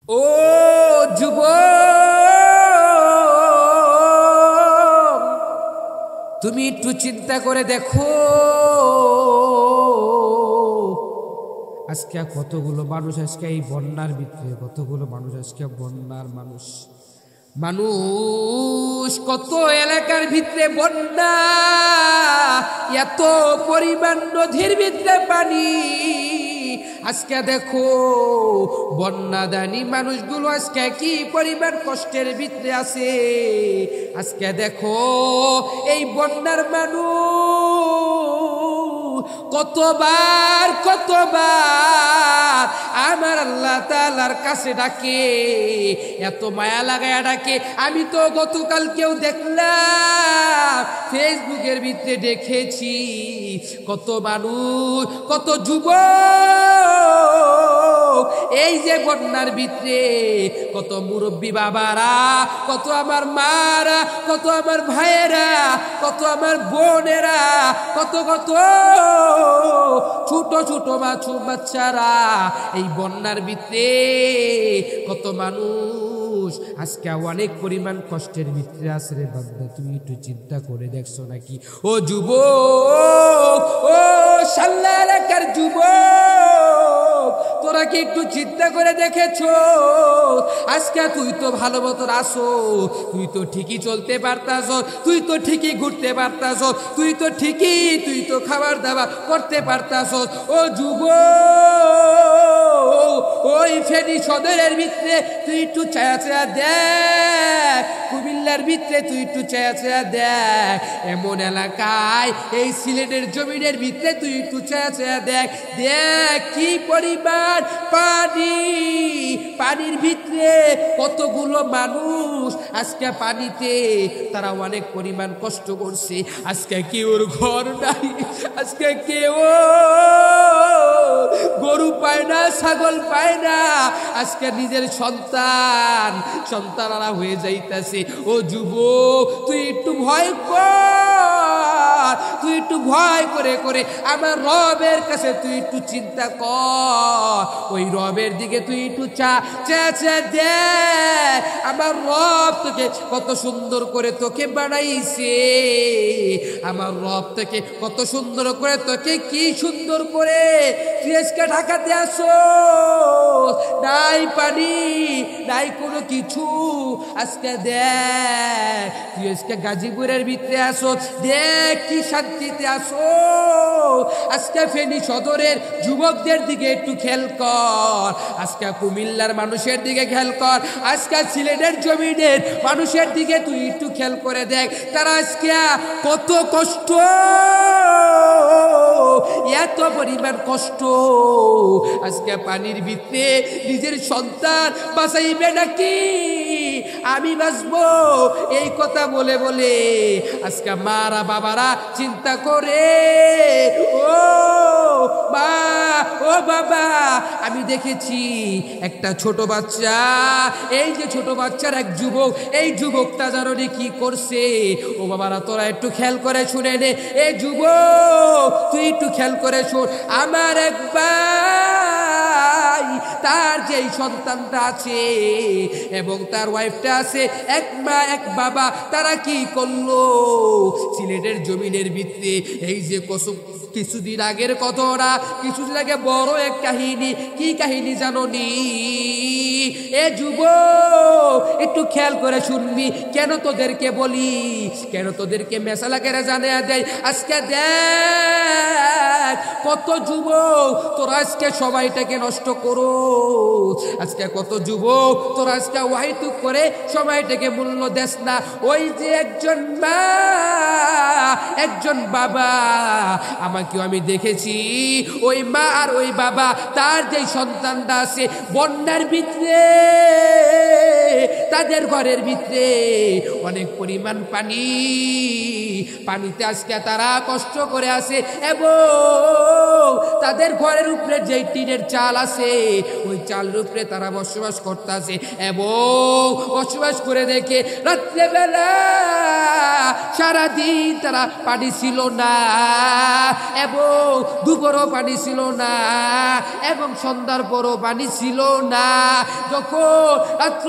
ও যুবক, তুমি একটু চিন্তা করে দেখো, আজকে কতগুলো মানুষ আজকে এই বন্যার ভিতরে, কতগুলো মানুষ আজকে বন্যার মানুষ মানুষ কত এলাকার ভিতরে বন্যা, এত পরিমাণ নদীর ভিতরে পানি। আজকে দেখো বন্যাদানী মানুষগুলো আজকে কি পরিমাণ কষ্টের ভিতরে আছে। আজকে দেখো এই বন্যার মানুষ কতবার আমার আল্লাহ তাআলার কাছে ডাকে, এত মায়া লাগায় ডাকে। আমি তো গতকালকেও দেখলাম, ফেসবুকের ভিতরে দেখেছি, কত মানুষ, কত যুবক এই যে বন্যার ভিতরে, কত মুরব্বী বাবারা, কত আমার মারা, কত আমার ভাইয়েরা, কত আমার বোনেরা, কত ছোট ছোট বাচ্চারা এই বন্যার ভিতরে, কত মানুষ আজকে অনেক পরিমাণ কষ্টের ভিতরে আছে রে বান্দা। তুমি একটু চিন্তা করে দেখছো নাকি? ও যুবক, ও শাল্লা এলাকার যুবক, তোরা কি একটু চিন্তা করে দেখেছো? আজকে তুই তো ভালো মতন আসো, তুই তো ঠিকই চলতে পারতাস, তুই তো ঠিকই ঘুরতে পারতাস, তুই তো খাবার দাবার করতে পারতাস। ও যুবক, ওই ফেনী সদরের ভিতরে তুই একটু ছায়া দেখ, কুমিল্লার ভিতরে তুই একটু ছায়া দেখ, এমন এলাকায় এই সিলেটের জমিনের ভিতরে তুই একটু ছায়া দেখ, দেখ কি পরিমাণ পানি, পানির ভিতরে কতগুলো মানুষ আজকে পানিতে, তারা অনেক পরিমাণ কষ্ট করছে। আজকে কেউর ঘর নাই, আজকে কেউ গরু পায় না, ছাগল পায় না, আজকে নিজের সন্তানরা হয়ে যাইতেছে। ও যুবক, তুই একটু ভয় কর, তুই একটু ভয় করে আমার রবের কাছে তুই একটু চিন্তা কর, ওই রবের দিকে তুই একটু চা দে। আমার রব তোকে কত সুন্দর করে তোকে বানাইছে, আমার রব তোকে কত সুন্দর করে, তোকে কি সুন্দর করে তুই আজকে ঢাকাতে আসো, নাই পানি নাই কোনো কিছু। আজকে দেখ তুই আজকে গাজীপুরের ভিতরে আসো, দেখ কি শান্তিতে আসো। আজকে ফেনী সদরের যুবকদের দিকে একটু খেয়াল কর, আজকে কুমিল্লার মানুষের দিকে খেয়াল কর, আজকে সিলেটের জমিনের মানুষের দিকে তুই একটু খেয়াল করে দেখ, তারা আজকে কত কষ্ট, এত পরিমাণ কষ্ট। আজকে পানির ভিতরে নিজের সন্তান বাঁচাইবে নাকি আমি বাঁচবো, এই কথা বলে আজকে মারা বাবারা চিন্তা করে। ও মা, ও বাবা, আমি দেখেছি একটা ছোট বাচ্চা, এই যে ছোট বাচ্চার এক যুবক, এই যুবকটা জানো কি করছে? ও বাবারা তোরা একটু খেয়াল করে শুনে নে, এই যুবক তুই একটু খেয়াল করে শোন। আমার এক ভাই, তার যেই সন্তানটা আছে এবং তার ওয়াইফটা আছে, এক মা এক বাবা, তারা কি করলো? সিলেটের জমিনের ভিতরে এই যে কিছুদিন আগের ঘটনা, কিছুদিন আগে বড় এক কাহিনী। কি কাহিনী জানো নি? এ যুবক একটু খেয়াল করে শুনবি, কেন তোদেরকে বলি, কেন তোদেরকে মেসালা করে জানিয়ে দেয়। আজকে দেখ কত যুবক তোরা আজকে সময়টাকে নষ্ট করো, আজকে কত যুবক তোরা আজকে ওয়াইটুক করে সময়টাকে মূল্য দেস না। ওই যে একজন মা, একজন বাবা, আমাকেও আমি দেখেছি, ওই মা আর ওই বাবা, তার যে সন্তানটা আছে বন্যার ভিতরে, তাদের ঘরের ভিতরে অনেক পরিমাণ পানি, পানিতে আজকে তারা কষ্ট করে আছে এবং তাদের ঘরের উপরে যেই টিনের চাল আছে ওই চালের উপরে তারা বসবাস করতেছে এবং বসবাস করে দেখে রাত্রেবেলা সারাদিন তারা পানি ছিল না এবং দুপুরও পানি ছিল না এবং সন্ধ্যার পরও পানি ছিল না।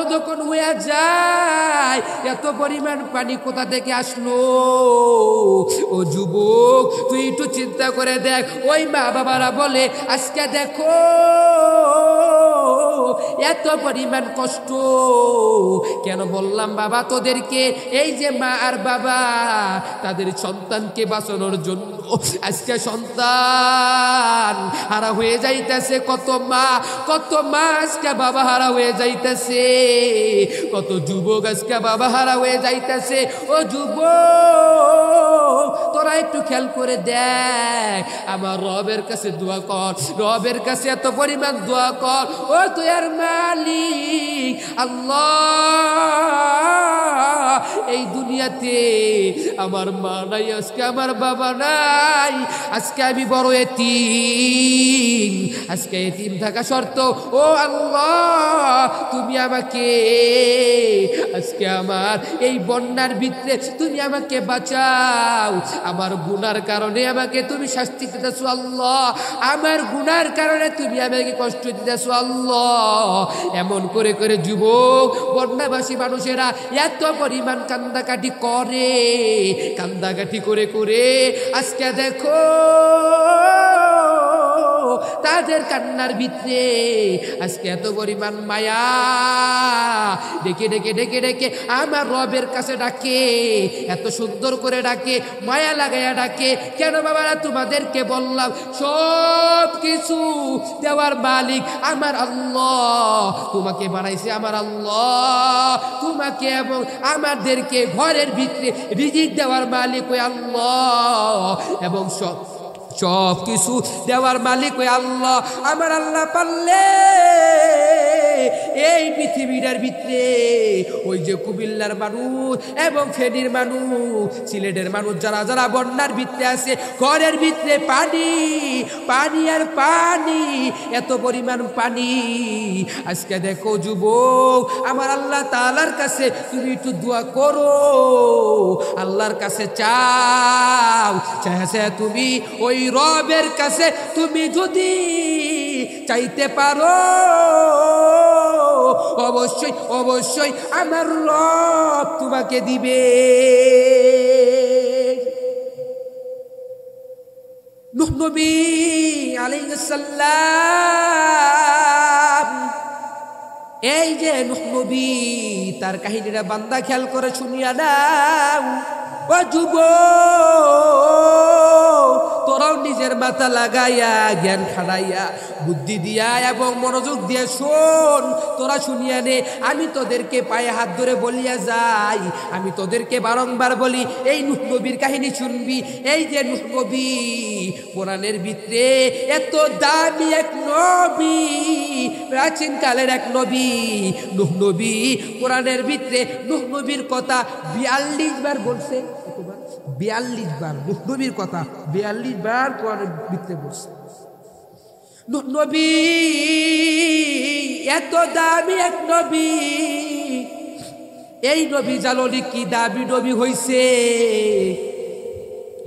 যখন হয়ে যায় এত পরিমাণ পানি কোথা থেকে আসলো? ও যুবক, তুই একটু চিন্তা করে দেখ। ওই মা বাবারা বলে আজকে দেখো এত পরিমাণ কষ্ট কেন? বললাম বাবা তোদেরকে, এই যে মা আর বাবা তাদের সন্তানকে বাঁচানোর জন্য আজকে সন্তান হারা হয়ে যাইতেছে। কত মা আজকে বাবা হারা হয়ে যাইতেছে, কত যুবক আজকে বাবা হারা হয়ে যাইতেছে। ও যুবক, তোরা একটু খেয়াল করে দেখ, আমার রবের কাছে দোয়া কর, রবের কাছে এত পরিমাণ দোয়া কর। ও তুই আর মালিক আল্লাহ, এই দুনিয়াতে আমার মা নাই, আজকে আমার বাবা নাই, আজকে আমি বড় এতিম, আজকে এতিম থাকা শর্ত। ও আল্লাহ, তুমি আমাকে আজকে আমার এই বন্যার ভিতরে তুমি আমাকে বাঁচাও। আমার গুনার কারণে আমাকে তুমি শাস্তি দিতেছো আল্লাহ, আমার গুনার কারণে তুমি আমাকে কষ্ট দিতেছো আল্লাহ। এমন করে করে যুবক বন্যাবাসী মানুষেরা এত পরিমাণ কান্দাকাটি করে, কান্দাকাটি করে করে আজকে দেখো তাদের কান্নার ভিতরে আজকে এত পরিমাণ মায়া ডেকে ডেকে ডেকে ডেকে আমার রবের কাছে ডাকে, এত সুন্দর করে ডাকে, মায়া লাগাইয়া ডাকে। কেন বাবারা? তোমাদেরকে বললাম সব কিছু দেওয়ার মালিক আমার আল্লাহ, তোমাকে বানাইছে আমার আল্লাহ, তোমাকে এবং আমাদেরকে ঘরের ভিতরে রিজিক দেওয়ার মালিক ওই আল্লাহ, এবং সব কিছু দেওয়ার মালিক ওই আল্লাহ। আমার আল্লাহ পারলে এই পৃথিবীটার ভিতরে ওই যে কুমিল্লার মানুষ এবং ফেনীর মানুষ, সিলেটের মানুষ, যারা যারা বন্যার ভিতরে আছে, ঘরের ভিতরে পানি পানি আর পানি, এত পরিমাণ পানি। আজকে দেখো যুবক, আমার আল্লাহ তাআলার কাছে তুমি একটু দোয়া করো, আল্লাহর কাছে চাও, চাইছে তুমি ওই রবের কাছে তুমি যদি চাইতে পারো, অবশ্যই অবশ্যই আমার রব তোমাকে দিবে। নূহ নবী আলাইহিস সালাম, এই যে নূহ নবী, তার কাহিনীটা বান্দা খেয়াল করে শুনিয়া নাও। ও যুবক, তোরাও নিজের মাথা লাগাইয়া জ্ঞান খাড়াইয়া বুদ্ধি দিয়া এবং মনোযোগ দিয়ে শোন, তোরা শুনিয়া নে। আমি তোদেরকে পায়ে হাত ধরে বলিয়া যাই, আমি তোদেরকে বারংবার বলি, এই নূহ নবীর কাহিনী শুনবি। এই যে নূহ নবী কোরআনের ভিতরে এত দামি এক নবী, প্রাচীন কালের এক নবী নূহ নবী, কোরআনের ভিতরে নূহ নবীর কথা 42 বার বলছে। 42 বার নূহ নবীর কথা 42 বার কোরআনের ভিতরে বলছে। নূহ নবী এত দামি এক নবী, এই নবী জানলি কি দামি নবী হইছে?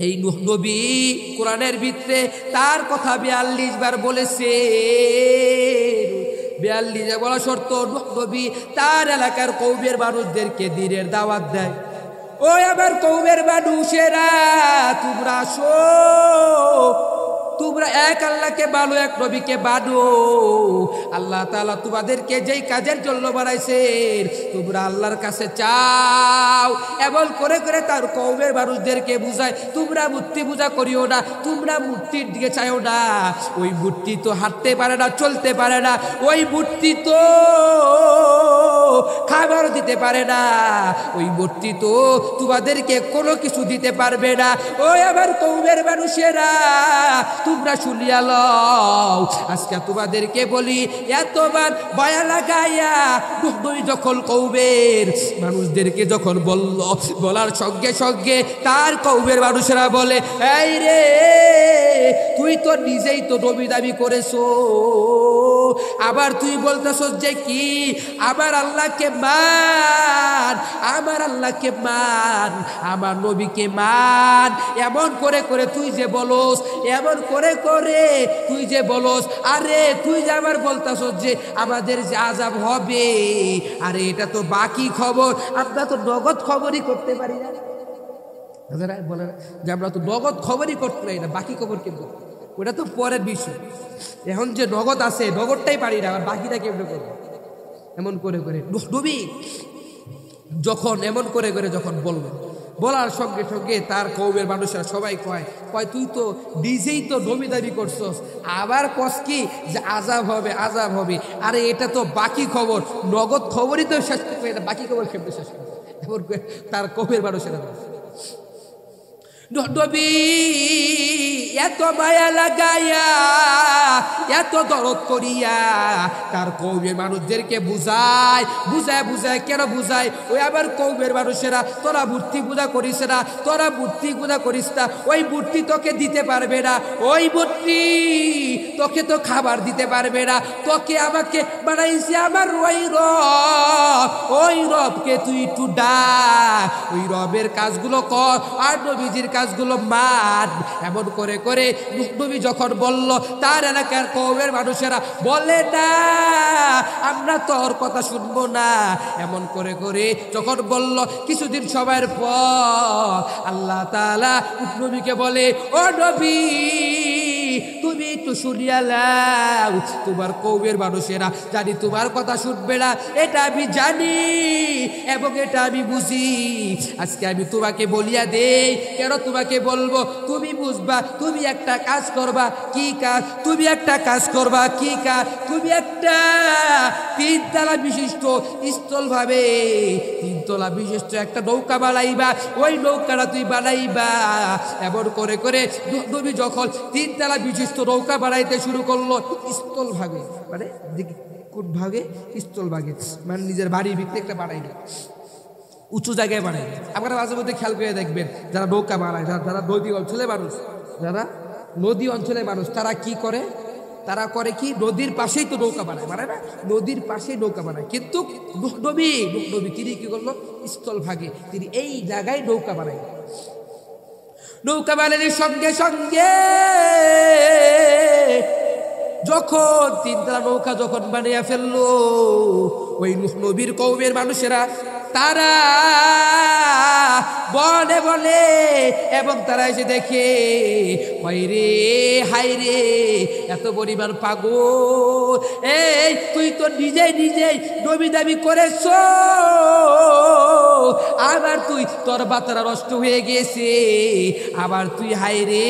এই নূহ নবী কোরআনের ভিতরে তার কথা 42 বার বলেছে। 42 বলা শর্ত নূহ নবী তার এলাকার কওমের মানুষদেরকে দ্বীনের দাওয়াত দেয়। ওই আমার কওমের মানুষেরা, তোমরা আসো, তোমরা এক আল্লাহকে বানো, এক নবীকে বানো। আল্লাহ তাআলা তোমাদেরকে যেই কাজের জন্য বানাইছেন তোমরা আল্লাহর কাছে চাও। এমন করে করে তার কওমের মানুষদেরকে বুঝায়, তোমরা মূর্তি পূজা করিও না, তোমরা মূর্তির দিকে চাইও না। ওই মূর্তি তো হাঁটতে পারে না, চলতে পারে না, ওই মূর্তি তো খাবার দিতে দিতে পারে না, ওই মূর্তি তো তোমাদেরকে কোনো কিছু দিতে পারবে না। ওই আমার কওমের মানুষেরা, তোমরা শুনিয়া লও, আজকে তোমাদেরকে বলি, এতবার ভয়া লাগাইয়া নবী যখন কওমের মানুষদেরকে যখন বলার সঙ্গে সঙ্গে তার কওমের মানুষেরা বলে, এই রে, তুই তো নিজেই তো নবী দাবি করেছো, আবার তুই বলতেছস যে কি আমার আল্লাহকে মান, আমার আল্লাহকে মান, আমার নবীকে মান, এমন করে করে তুই যে বলস, এমন করে করে তুই যে বলস, আরে তুই যে আবার বলতেছস যে আমাদের যে আযাব হবে, আরে এটা তো বাকি খবর, আমরা তো নগদ খবরই করতে পারি না। বলে যে আমরা তো নগদ খবরই করতে পারি না, বাকি খবর কিন্তু ওটা তো পরের বিষয়। এখন যে নগদ আছে, নগদটাই পারি না, আর বাকিটা কেমনে করবো? এমন করে করে নবী যখন এমন করে করে যখন বলার সঙ্গে সঙ্গে তার কওমের মানুষরা সবাই কয়, তুই তো নিজেই তো নবী দাবি করছস, আবার কস কি যে আযাব হবে, আযাব হবে, আরে এটা তো বাকি খবর, নগদ খবরই তো শেষ করবে, এটা বাকি খবর কেমনে শেষ করবে? এমন করে তার কওমের মানুষেরা নবী এত মায়া লাগাইয়া, এত দরদ করিয়া তার কওমের মানুষদেরকে বুঝায় কেন বুঝায়? ওই আবার কওমের মানুষেরা, তোরা মূর্তি পূজা করিস না, তোরা মূর্তি পূজা করিস না, ওই মূর্তি তোকে দিতে পারবে না, ওই মূর্তি তোকে তো খাবার দিতে পারবে না, তোকে আমাকে বানাইছে আমার ওই রবকে তুই একটু ডাক, ওই রবের কাজগুলো কর, আর নবীজির কাজগুলো মান। এমন করে করে নবী যখন বলল, তার এলাকার কওমের মানুষেরা বলে, না আমরা তোর কথা শুনবো না। এমন করে করে যখন বলল, কিছুদিন সময়ের পর আল্লাহ তাআলা নবীকে বলে, ও নবী, তুমি একটু শুনিয়া লাও, তোমার কওমের মানুষেরা জানি তোমার কথা শুনবে না, এটা আমি জানি এবং এটা আমি বুঝি। আজকে আমি তোমাকে বলিয়া দেই, কেন তোমাকে বলবো? তুমি বুঝবা, তুমি একটা কাজ করবা। কি কাজ? তুমি একটা কাজ করবা। কি কাজ? তুমি একটা 3 তলা বিশিষ্ট স্থলভাবে 3 তলা বিশিষ্ট একটা নৌকা বানাইবা, ওই নৌকাটা তুই বানাইবা। এমন করে করে নবী যখন 3 তলা বিশিষ্ট নৌকা বানাইতে শুরু করলো, স্থল ভাগে, মানে কোন ভাগে? স্থল ভাগে, মানে নিজের বাড়ির ভিতরে একটা বানাই না, উঁচু জায়গায় বানাই। আপনারা মাঝে মধ্যে খেয়াল করে দেখবেন, যারা নৌকা বানায়, যারা নদী অঞ্চলে মানুষ, যারা নদী অঞ্চলে মানুষ, তারা কি করে? তারা করে কি, নদীর পাশেই তো নৌকা বানায়, মানে না, নদীর পাশেই নৌকা বানায়। কিন্তু নবী তিনি কি করলো? স্থল ভাগে তিনি এই জায়গায় নৌকা বানায়। নৌকা বানানোর সঙ্গে সঙ্গে যখন 3 তলা নৌকা যখন বানিয়ে ফেললো, ওই নবীর কওমের মানুষেরা তারা বলে বলে এবং তারা এসে দেখে, রে হাই রে, এত পরিমাণ পাগল, এই তুই তো নিজেই নবী দাবি করেছ, আবার তুই তোর বাতারা নষ্ট হয়ে গেছে, আবার তুই হাই রে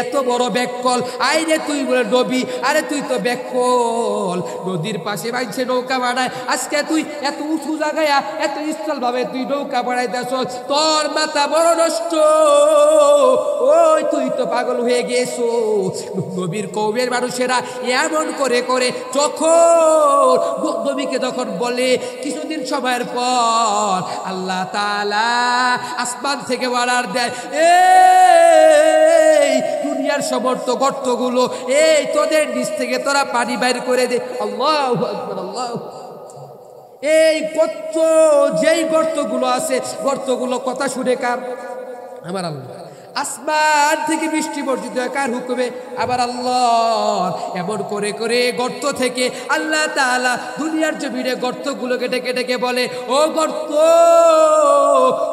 এত বড় ব্যাককল, আই রে তুই বলে নবী, আরে তুই তো ব্যাককল, নদীর পাশে বাইছে নৌকা বানায়, আজকে তুই এত উঁচু জায়গায় এত স্থল ভাবে তুই নৌকা বানাইতেছ, তোর মাথা বড় নষ্ট, ওই তুই তো পাগল হয়ে গেছো। নবীর কওমের মানুষেরা এমন করে করে যখন নবীকে যখন বলে, কিছুদিন সময়ের পর আল্লাহ তাআলা আসমান থেকে অর্ডার দেয়, এই দুনিয়ার সমস্ত গর্তগুলো, এই তোদের নিচ থেকে তোরা পানি বাইর করে দে। আল্লাহু আকবার, আল্লাহু। এই গর্ত, যেই গর্তগুলো আছে, গর্তগুলো কথা শুনে কার? আমার আল্লাহ। আসমান থেকে বৃষ্টি বর্ষিত হয় কার হুকুমে? আবার আল্লাহ। এমন করে করে গর্ত থেকে আল্লাহ তাআলা দুনিয়ার জমিনে গর্তগুলোকে ডেকে ডেকে বলে, ও গর্ত,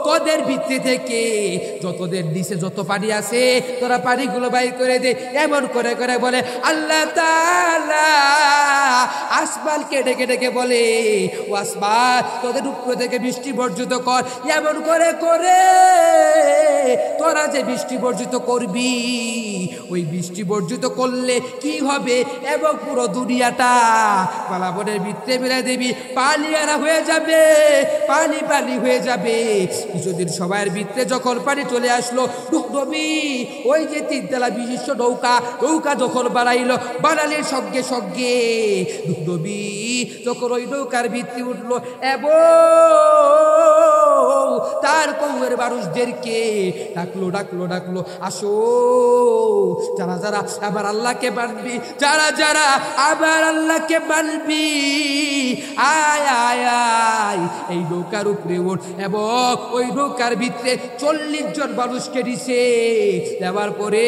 তোদের ভিতরে থেকে যতদের নিচে যত পানি আছে তোরা পানিগুলো বাইর করে দে। এমন করে করে বলে আল্লাহ তাআলা আসমানকে ডেকে ডেকে বলে, ও আসমান, তোদের উপর থেকে বৃষ্টি বর্জিত কর। এমন করে করে তোরা যে বৃষ্টি বর্জিত করবি। ওই বৃষ্টি বর্জিত করলে কি হবে, এবং পুরো দুনিয়াটা পালাবনের ভিতরে মেরে দেবি, পানিয়ারা হয়ে যাবে, পানি পানি হয়ে যাবে। কিছুদিন সবার ভিতরে যখন পানি চলে আসলো, নবী ওই যে তিনতলা বিশিষ্ট নৌকা যখন বানাইলো, বানালির সঙ্গে সঙ্গে নবী যখন ওই নৌকার ভিত্তি উঠলো এবং তার কৌমের মানুষদেরকে ডাকলো, আসো যারা যারা আবার আল্লাহকে মানবি, যারা আবার আল্লাহকে মানবি, আয় আয় আয় এই নৌকার উপরে ওঠ। এবং ওই নৌকার ভিতরে 40 জন মানুষকে দিছে। দেওয়ার পরে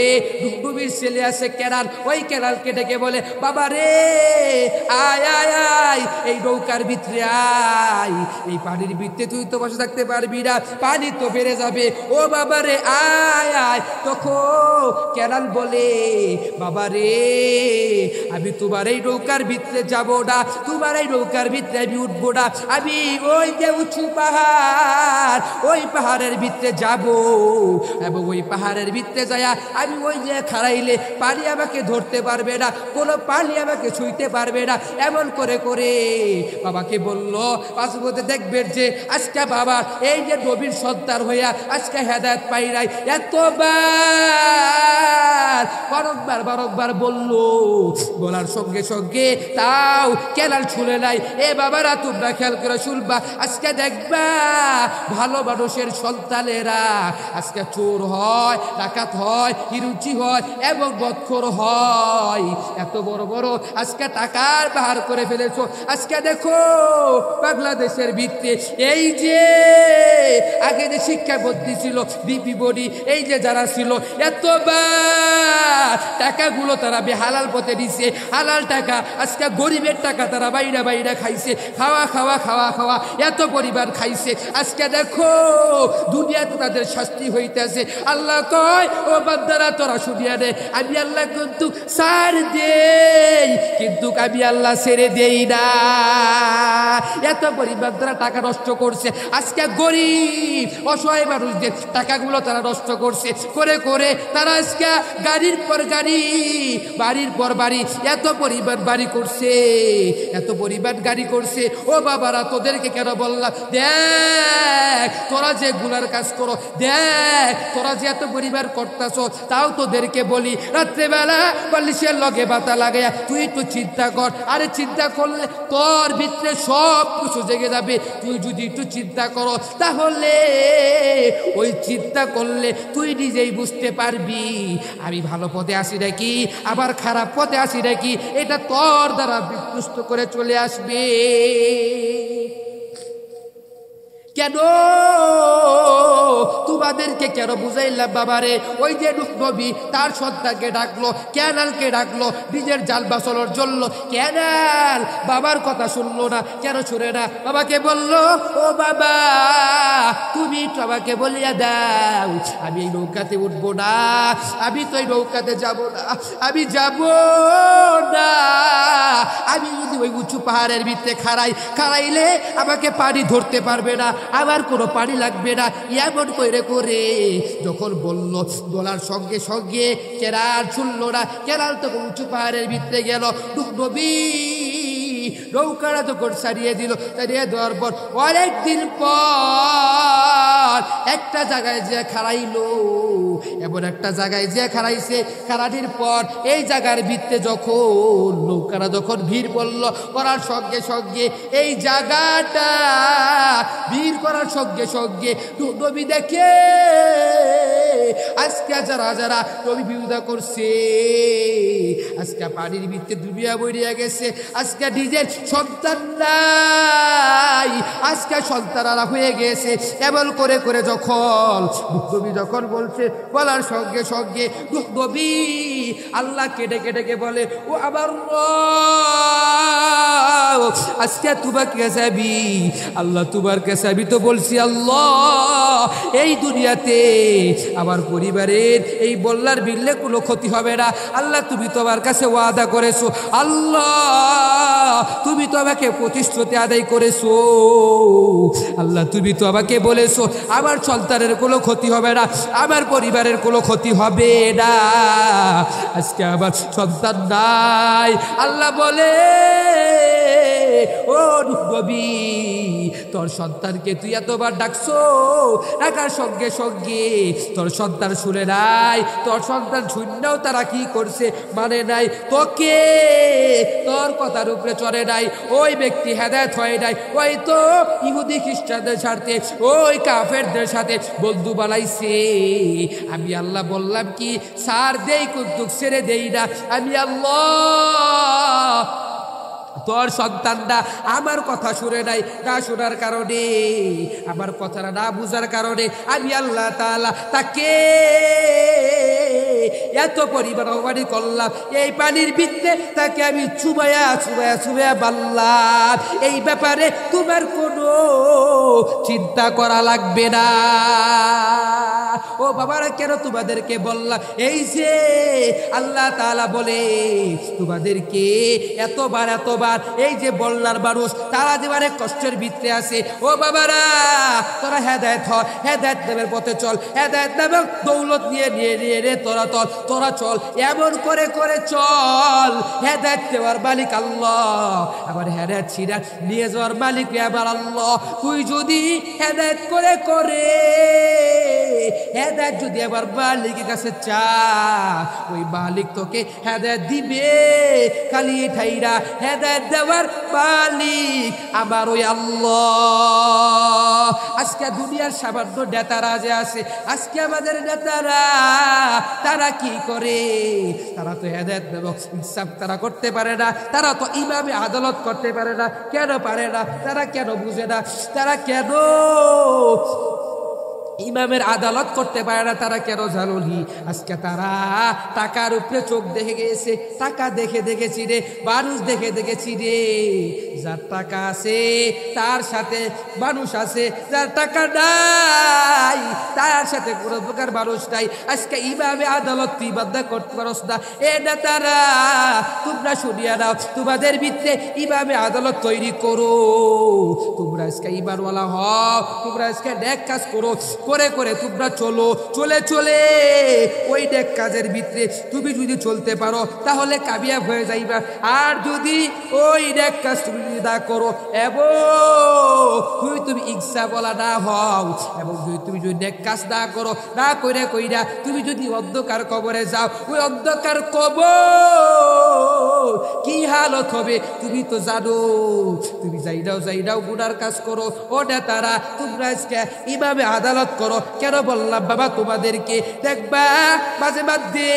নবীর ছেলে আছে কেনাল, ওই কেনালকে ডেকে বলে, বাবা রে আয় আয় আয় এই নৌকার ভিতরে আয়, এই পানির ভিতরে তুই তো বসে থাকতে পারবি না, পানি তো বেড়ে যাবে, ও বাবা রে আয় আয়। তখন কেনাল বলে, বাবা রে আমি তোমার এই নৌকার ভিতরে যাব না, তোমার এই নৌকার ভিতরে আমি উঠবো না, আমি ওই যে উঁচু পাহাড়, ওই পাহাড়ের ভিতরে যাব, এবং ওই পাহাড়ের ভিতরে যায় আমি ওই যে খাড়াইলে পানি আমাকে ধরতে পারবে না, কোনো পানি আমাকে ছুঁইতে পারবে না। এমন করে করে বাবাকে বলল, পাশে দেখবেন যে আজকে বাবা এই যে নবীর সন্তান হইয়া আজকে হেদায়েত পাই নাই, এতবার বারবার বললো, বলার সঙ্গে সঙ্গে তাও কেনাল ছুলে নাই। এ বাবারা তোমরা খেয়াল করে শুনবা, আজকে দেখবা ভালো মানুষের সন্তানেরা আজকে চোর হয়, ডাকাত হয়, হিরুচি হয় এবং বদখোর হয়। এত বড় বড় আজকে টাকার বাহার করে ফেলেছো। আজকে দেখো বাংলাদেশের ভিত্তি এই যে আগে যে শিক্ষা মন্ত্রী ছিল বিপি বডি, এই যে যারা ছিল এতবার টাকাগুলো তারা বেহালাল পথে দিছে, হালাল টাকা আজকে গরিবের টাকা তারা বাইরা খাইছে, খাওয়া এত পরিবার খাইছে। আজকে দেখো দুনিয়াতে তাদের শাস্তি হইতেছে। আল্লাহ কয়, ও বান্দারা তোরা শুনিয়া দে, আমি আল্লাহ কিন্তু ছাড় দেই, কিন্তু আমি আল্লাহ ছেড়ে দেই না। এত পরিবার তারা টাকা নষ্ট করছে, আজকে গরিব অসহায় মানুষদের টাকাগুলো তারা নষ্ট করছে, করে করে তারা আজকে গাড়ির পর গাড়ি, বাড়ির পর বাড়ি, এত পরিবার বাড়ি করছে, এত পরিবার গাড়ি করছে। ও বাবারা তোদেরকে কেন বললাম, দেখ তোরা যে গুনার কাজ করো, দেখ তোরা যে এত পরিবার করতেছ, তাও তোদেরকে বলি রাত্রেবেলা বালিশের লগে বাতা লাগাইয়া তুই একটু চিন্তা কর। আরে চিন্তা করলে তোর ভিতরে সব কিছু জেগে যাবে। তুই যদি একটু চিন্তা করো তাহলে ওই চিন্তা করলে তুই নিজেই বুঝতে পারবি আমি ভালো পথে আসি নাকি আবার খারাপ পথে আসি নাকি, এটা তোর দ্বারা বিপুষ্ট করে চলে আসবে। কেন তোমাদেরকে কেন বুঝাইলাম বাবারে, ওই যে নবী তার সন্তানকে ডাকলো, কেনালকে ডাকলো নিজের জাল বাঁচানোর জন্য। কেনাল বাবার কথা শুনলো না, কেন শুনে না? বাবাকে বললো, ও বাবা তুমি তো আমাকে বলিয়া দাও, আমি এই নৌকাতে উঠবো না, আমি তো এই নৌকাতে যাব না, আমি যাব না। আমি যদি ওই উঁচু পাহাড়ের ভিতরে খাড়াইলে আমাকে পানি ধরতে পারবে না, আমার কোনো পানি লাগবে না। এমন করে করে যখন বলার সঙ্গে সঙ্গে কেনাল শুনলো না। কেনাল তখন উঁচু পাহাড়ের ভিতরে গেল। নবী নৌকাটা যখন ছাড়িয়ে দেওয়ার পর অনেকদিন পর একটা জায়গায় যে খাড়াইলো, এমন একটা জায়গায় যে খাড়াইছে, খাড়ানির পর এই জায়গার ভিতরে যখন নৌকাটা যখন ভিড় করার সঙ্গে সঙ্গে এই জায়গাটা ভিড় করার সঙ্গে সঙ্গে নবী দেখে আজকে যারা নবী বিরোধিতা করছে, আজকে পানির ভিতরে দুনিয়া বইয়া গেছে, আজকে নিজের সন্তান নাই, আজকে সন্তানারা হয়ে গেছে। এমন করে করে যখন নবী যখন বলছে, বলার সঙ্গে সঙ্গে নবী আল্লাহ কেটে ডেকে বলে, ও আমার আজকে তোমাকে চাবি, আল্লাহ তোমার কাছে আমি তো বলছি আল্লাহ এই দুনিয়াতে আমার পরিবারের এই বল্লার বিললে কোনো ক্ষতি হবে না। আল্লাহ তুমি তোমার কাছে ওয়াদা করেছো, আল্লাহ তুমি তো আমাকে প্রতিশ্রুতি আদায় করেছো। আল্লাহ তুমি তো আমাকে বলেছো আমার সন্তানের কোনো ক্ষতি হবে না, আমার পরিবারের কোনো ক্ষতি হবে না। আজকে আমার সন্তান নাই। আল্লাহ বলে ও নবী তোর সন্তানকে তুই এতবার ডাকছো, ডাকার সঙ্গে সঙ্গে তোর সন্তান শুনে নাই, তোর সন্তান শুনলেও তারা কি করছে মানে নাই, তোকে তোর কথার উপরে চলে নাই, ওই ব্যক্তি হেদায়েত হয় নাই, ওই তো ইহুদি খ্রিস্টানদের সাথে ওই কাফেরদের সাথে বন্ধু বানাইছে। আমি আল্লাহ বললাম কি সার দেই কুদ্দুক ছেড়ে দেই না। আমি আল্লাহ তোর সন্তানরা আমার কথা শুনে নাই, না শোনার কারণে, আমার কথাটা না বুঝার কারণে আমি আল্লাহ তাআলা তাকে এত পরিমাণ অপমানিত করলাম। এই পানির ভিতরে তাকে আমি চুবায়া চুবায়া চুবায়া বাল্লাম। এই ব্যাপারে তোমার কোনো চিন্তা করা লাগবে না। ও বাবারা কেন তোমাদেরকে বললাম, এই যে আল্লাহ তাআলা বলে তোমাদেরকে এতবার এই যে বল্লার মানুষ তারা যে অনেক কষ্টের ভিতরে আছে, ও বাবারা তোরা হেদায়েত হ, হেদায়েত নামের পথে চল, হেদায়েত নামক দৌলত নিয়ে রে তোরা চল, এমন করে করে চল। হেদায়েত দেওয়ার মালিক আল্লাহ, আবার হেদায়েত ছিড়া নিয়ে যাওয়ার মালিক আবার আল্লাহ। তুই যদি হেদায়েত করে হেদায়েত যদি আবার মালিকের কাছে চা, ওই মালিক তোকে হেদায়েত দিবে। খালি ঠাইরা হেদায়েত দেওয়ার মালিক আমার ওই আল্লাহ। আজকে দুনিয়ার সামান্য নেতারা যে আছে, আজকে আমাদের নেতারা তারা কি করে, তারা তো হেদায়েত দেওয়া ইনসাফ তারা করতে পারে না, তারা তো ইমামে আদালত করতে পারে না। কেন পারে না? তারা কেন বুঝে না? তারা কেন ইমামের আদালত করতে পারে না? তারা কেন জানুনি? আজকে তারা টাকার উপরে চোখ দেখে গেছে, টাকা দেখে চিনে, মানুষ দেখে চিনে। যার টাকা আছে তার সাথে মানুষ আছে, যার টাকা নাই তার সাথে কোনো প্রকার মানুষ নাই। আজকে ইমামে আদালত তুই বাধ্যা করতে পারস না। এ নেতারা তোমরা শুনিয়া নাও, তোমাদের ভিতরে ইমামে আদালত তৈরি করো। তোমরা আজকে ইমানওয়ালা হও, তোমরা আজকে নেক কাজ করো, করে তোমরা চলে ওই নেক কাজের ভিতরে তুমি যদি চলতে পারো তাহলে কামিয়াব হয়ে যাইবা। আর যদি ওই নেক কাজ তুমি যদি না করো এবং তুমি ইনসাফওয়ালা না হও, এবং তুমি যদি নেক কাজ না করো, না কইরা তুমি যদি অন্ধকার কবরে যাও, ওই অন্ধকার কবর কি হালত হবে তুমি তো জানো। তুমি যাইরাও গুনার কাজ করো। ও নেতারা তোমরা আজকে ইমামে আদালত করো। কেন বললাম বাবা তোমাদেরকে? দেখবা মাঝে মাঝে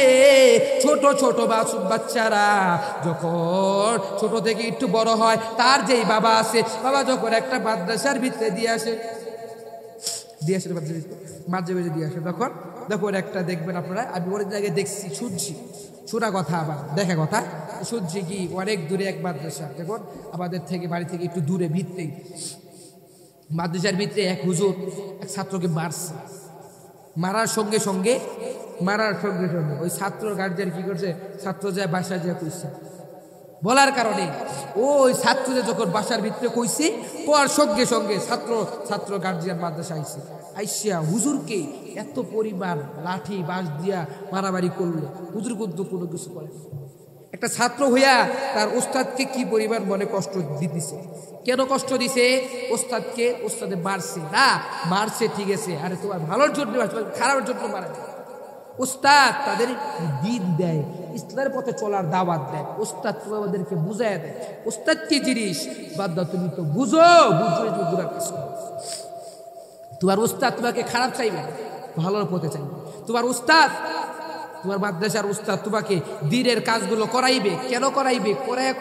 ছোট মাসুম বাচ্চারা যখন ছোট থেকে একটু বড় হয়, তার যেই বাবা আছে, বাবা যখন একটা মাদ্রাসার ভিতরে দিয়ে আসে মাঝে দিয়ে আসে, তখন দেখুন একটা দেখবেন আপনারা, আমি অনেক জায়গায় দেখছি, শুনছি, শোনা কথা আবার দেখা কথা, শুনছি কি অনেক দূরে এক মাদ্রাসা, দেখুন আমাদের থেকে বাড়ি থেকে একটু দূরে ভিতরেই মাদ্রাসার ভিতরে এক হুজুর এক ছাত্রকে মারার সঙ্গে সঙ্গে ওই ছাত্র গার্জিয়ান কি করছে, ছাত্র যায় বাসায় যায় কইছে, বলার কারণে ওই ছাত্র যখন বাসার ভিতরে কইছে, কোয়ার সঙ্গে সঙ্গে ছাত্র গার্জিয়ান মাদ্রাসা আইসিয়া হুজুরকে এত পরিমাণ লাঠি বাঁশ দিয়া মারামারি করলো। হুজুর কিন্তু কোনো কিছু করে, একটা ছাত্র হইয়া তার ওস্তাদকে কি পরিমাণ মনে কষ্ট দিতেছে। কেন কষ্ট দিছে? ওস্তাদে মারছে ঠিক আছে, আরে তোমার ভালোর জন্য খারাপের জন্য মারে। ওস্তাদ তাদের দিন দেয়, ইসলামের পথে চলার দাওয়াত দেয়, ওস্তাদ তোমাদেরকে বুঝাইয়া দেয়। ওস্তাদ কি জিনিস বাদ দাও, তুমি তো বুঝো তোমার ওস্তাদ তোমাকে খারাপ চাইবে, ভালোর পথে চাইবে। তোমার ওস্তাদ, তোমার মাদ্রাসার উস্তাদ তোমাকে দ্বীনের কাজগুলো করাইবে। কেন করাইবে? করায়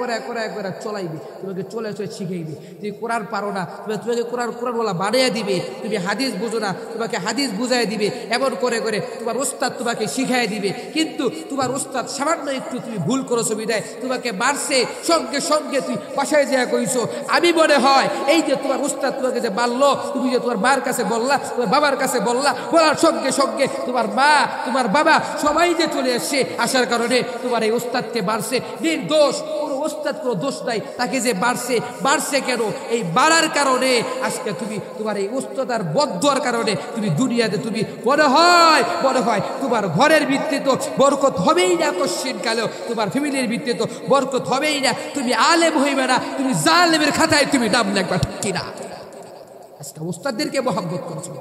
চলাইবে, তোমাকে চলে শিখাইবে। তুমি কোরআন পারো না, তোমাকে কোরআনওয়ালা বানিয়ে দিবে। তুমি হাদিস বুঝো না, তোমাকে হাদিস বুঝাই দিবে। এমন করে তোমার উস্তাদ তোমাকে শিখাই দিবে। কিন্তু তোমার উস্তাদ সামান্য একটু তুমি ভুল করেছো বিদায় তোমাকে মারছে, সঙ্গে সঙ্গে তুই বাসায় যা কইছো। আমি মনে হয় এই যে তোমার উস্তাদ তোমাকে যে মারলো, তুমি যে তোমার মার কাছে বললা, তোমার বাবার কাছে বললা, বলার সঙ্গে সঙ্গে তোমার মা তোমার বাবা সবাই সবাই যে চলে এসছে, আসার কারণে তোমার এই ওস্তাদকে বাড়ছে, নির্দোষ, কোনো ওস্তাদ কোনো দোষ নাই, তাকে যে বাড়ছে কেন? এই বাড়ার কারণে আজকে তুমি তোমার এই ওস্তাদ আর বদদুয়ার কারণে তুমি দুনিয়াতে তুমি মনে হয় তোমার ঘরের ভিত্তি তো বরকত হবেই না, কোশ্চিন কালেও তোমার ফ্যামিলির ভিত্তি তো বরকত হবেই না, তুমি আলেম হইবে না, তুমি জালেমের খাতায় তুমি নাম লিখবা, ঠিক কিনা? আজকে ওস্তাদদেরকে মহব্বত করছো,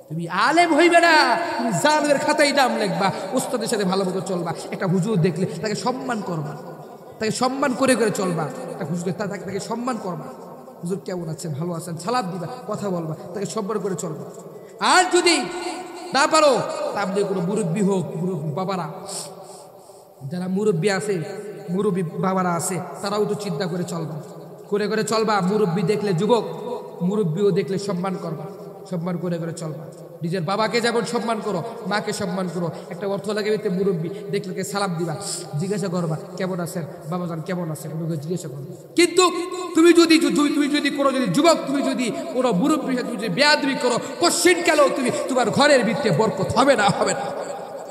তুমি আলেম হইবে না, তুমি জালেমের খাতায় নাম লিখবা, ওস্তাদের সাথে ভালো মতো চলবা, একটা হুজুর দেখলে তাকে সম্মান করবা, তাকে সম্মান করে চলবা, একটা হুজুর তাকে সম্মান করবা, হুজুর কেমন আছেন, ভালো আছেন, সালাদ দিবা, কথা বলবা, তাকে সম্মান করে চলবা। আর যদি না পারো তাহলে কোনো মুরব্বী হোক, মুরব্বী বাবারা, যারা মুরব্বী আছে, মুরব্বী বাবারা আছে, তারাও একটু চিন্তা করে চলবা, করে চলবা। মুরব্বী দেখলে যুবক, মুরব্বীও দেখলে সম্মান করবা, সম্মান করে চলবা। নিজের বাবাকে যেমন সম্মান করো, মাকে সম্মান করো। একটা অর্থ লাগে মুরব্বী দেখলে সালাম দিবা, জিজ্ঞাসা করবা কেমন আছেন বাবাজান, কেমন আছেন, ওনাকে জিজ্ঞাসা করবা। কিন্তু তুমি যদি কোনো যুবক, তুমি যদি কোনো মুরব্বীর সাথে যদি বেয়াদবি করো, কোশ্চিন কালেও তুমি তোমার ঘরের ভিত্তিতে বরকত হবে না,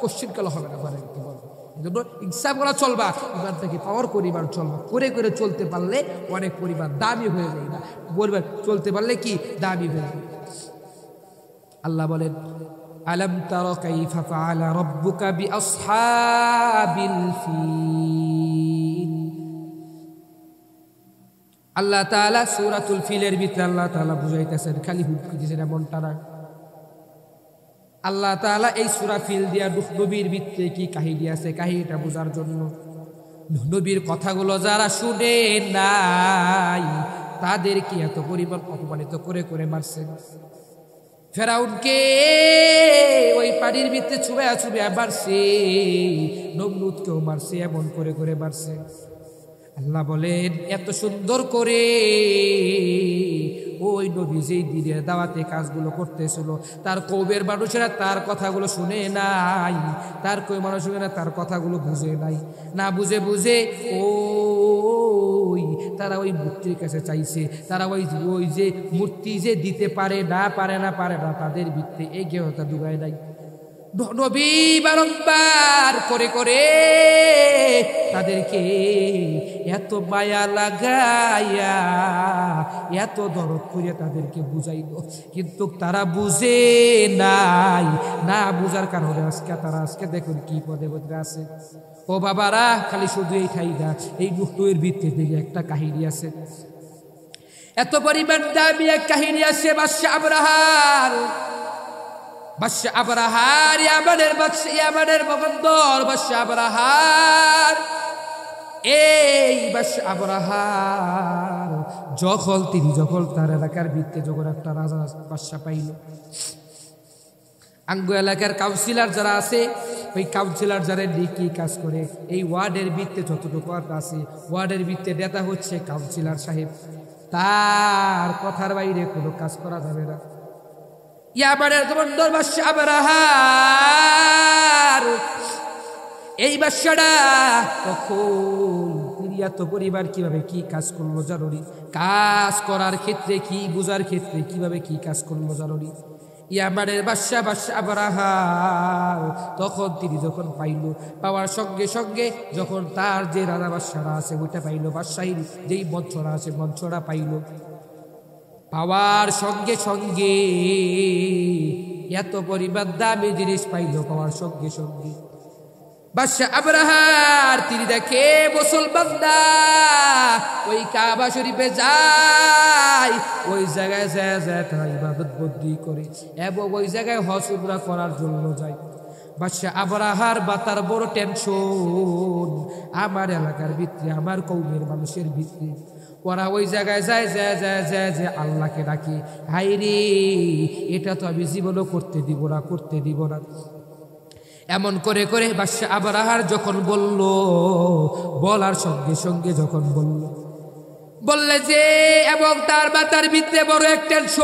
কোশ্চিন কালেও হবে না ঘরের ভিত্তিতে বরকত। এজন্য ইনসাফ করা চলবা, এবার থেকে পাওয়ার পরিবার চলবা, করে চলতে পারলে অনেক পরিবার দামি হয়ে যায় না, পরিবার চলতে পারলে কি দামি হয়ে যায়। আল্লাহ বলেন, আলাম তারা কাইফা ফাআলা রাব্বুকা বিআসহাবিল ফিল। আল্লাহ তাআলা সূরাতুল ফিলের ভিতরে আল্লাহ তাআলা বুঝাইতেছেন, খালি হুমকি দিয়েছেন এমনটা না। আল্লাহ তাআলা এই সূরা ফিল দিয়া নবীর ভিতরে কি কাহিনী আছে, কাহিনীটা বোঝার জন্য নবীর কথাগুলো যারা শুনে নাই তাদেরকে এত পরিমাণ অপমানিত করে মারছেন। ফেরাউনকে ওই পানির ভিতরে ছুঁয়া মারছে, নমরুদকেও মারছে, এমন করে মারছে। আল্লাহ বলেন, এত সুন্দর করে ওই নবী যেই দিনের দাওয়াতে কাজগুলো করতেছিল, তার কওমের মানুষেরা তার কথাগুলো শুনে নাই, তার কই মানুষেরা তার কথাগুলো বুঝে নাই, না বুঝে তারা ওই মূর্তির কাছে চাইছে, তারা ওই যে মূর্তি যে দিতে পারে না তাদের ভিত্তি এগিয়ে হতে ডুবায় নাই। নবী বারংবার করে তাদেরকে এত মায়া লাগাইয়া এত দরদ করিয়া তাদেরকে বুঝাইল, কিন্তু তারা বুঝে নাই। না বুঝার কারণে আজকে দেখুন কি পদে আছে। ও বাবারা, খালি শুধু এই ঠাইটা, এই নূহের ভিত্তি থেকে একটা কাহিনী আছে, এত পরিমাণ দামি এক কাহিনী আছে। বাদশা আবরাহার ইয়ামানের বন্দর বাদশা আবরাহার, এই বাদশা আবরাহার যখন তার এলাকার ভিত্তি যখন একটা রাজা বাদশা পাইল, আঙ্গ এলাকার কাউন্সিলর যারা আছে, ওই কাউন্সিলর যারা কি কাজ করে, এই ওয়ার্ডের ভিত্তি যতটুকু আছে, ওয়ার্ডের ভিত্তি নেতা হচ্ছে কাউন্সিলর সাহেব, তার কথার বাইরে কোনো কাজ করা যাবে না। ইয়ামানের বন্দর বাদশা আবরাহার, এই বাদশাটা তখন তিনি এত পরিবার কিভাবে কি কাজ করলো জানি, কাজ করার ক্ষেত্রে কি বুঝার ক্ষেত্রে কিভাবে কি কাজ করলো জানি। ইয়ামানের বাদশা আবরাহার তখন তিনি যখন পাওয়ার সঙ্গে সঙ্গে যখন তার যে রাজা বাদশারা আছে ওইটা পাইল, বাদশাহীর যেই মঞ্চরা আছে মঞ্চরা পাইল, পাওয়ার সঙ্গে সঙ্গে এত পরিমাণ দামি জিনিস পাইল, পাওয়ার সঙ্গে সঙ্গে বাদশা আবরাহার তিনি দেখে মুসলমানরা ওই কাবা শরীফে যায়, ওই জায়গায় যায় তারা ইবাদত বন্দি করে এবং ওই জায়গায় হজ উমরা করার জন্য যায়। বাদশা আবরাহার বাতার বড় টেনশন, আমার এলাকার ভিত্তি, আমার কওমের মানুষের ভিত্তি, ওরা ওই জায়গায় যায় আল্লাহকে ডাকে, হাই রে এটা তো আমি জীবনও করতে দিব না। এমন করে বাদশা আবরাহার যখন বলার সঙ্গে সঙ্গে যখন বললে যে, এবং তার মাথার ভিতরে বড় এক টেনশন,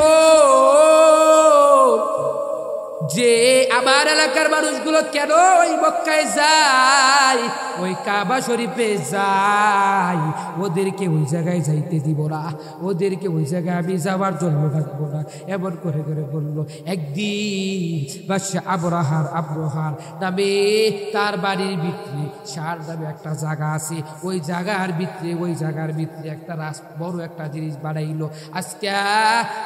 যে আমার এলাকার মানুষগুলো কেন ওই মক্কায় যায়, ওই কাবা শরীফে যায়, ওদেরকে ওই জায়গায় যাইতে দিব না, ওদেরকে ওই জায়গায় আমি যাওয়ার জন্য রাখবো না। এমন করে করে বলল। একদিন বাদশা আবরাহার নামে তার বাড়ির ভিতরে সার নামে একটা জায়গা আছে, ওই জায়গার ভিতরে একটা বড় একটা জিনিস বানাইলো। আজকে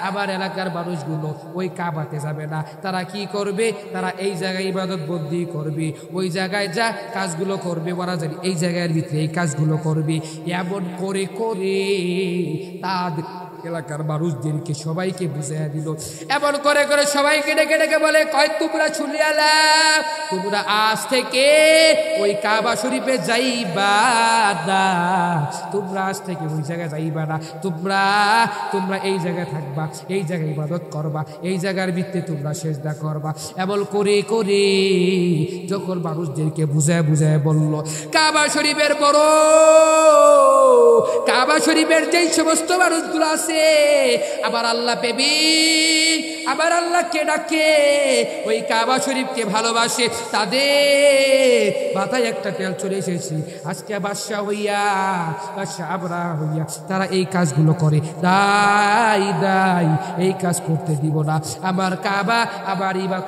আমার এলাকার মানুষগুলো ওই কাবাতে যাবে না, তারা কি করবে, তারা এই জায়গায় ইবাদত বন্দি করবে, ওই জায়গায় যা কাজগুলো করবে ওরা জানি এই জায়গার ভিতরে এই কাজগুলো করবে। এমন করে করে তাদের এলাকার মানুষদেরকে সবাইকে বুঝাইয়া দিল। এমন করে করে সবাইকে ডেকে ডেকে বলে, কয় তোমরা শুনিয়ালা, তোমরা আজ থেকে ওই কাবা শরীফে যাইবা না, তোমরা আজ থেকে ওই জায়গায় যাইবা না, তোমরা এই জায়গায় থাকবা, এই জায়গায় ইবাদত করবা, এই জায়গার ভিত্তিতে তোমরা সেজদা করবা। এমন করে করে যখন মানুষদেরকে বুঝায় বুঝায় বলল, কাবা শরীফের যেই সমস্ত মানুষগুলো আছে আবার আল্লাহ প্রেমিক, আবার আল্লাহকে ডাকে, ওই কাবা শরীফকে ভালোবাসে, তাদের মাথায় একটা তেল চলে এসেছে। আজকে বাদশা আবরাহা হইয়া তারা এই কাজগুলো করে, দাই এই কাজ করতে দিব না। আমার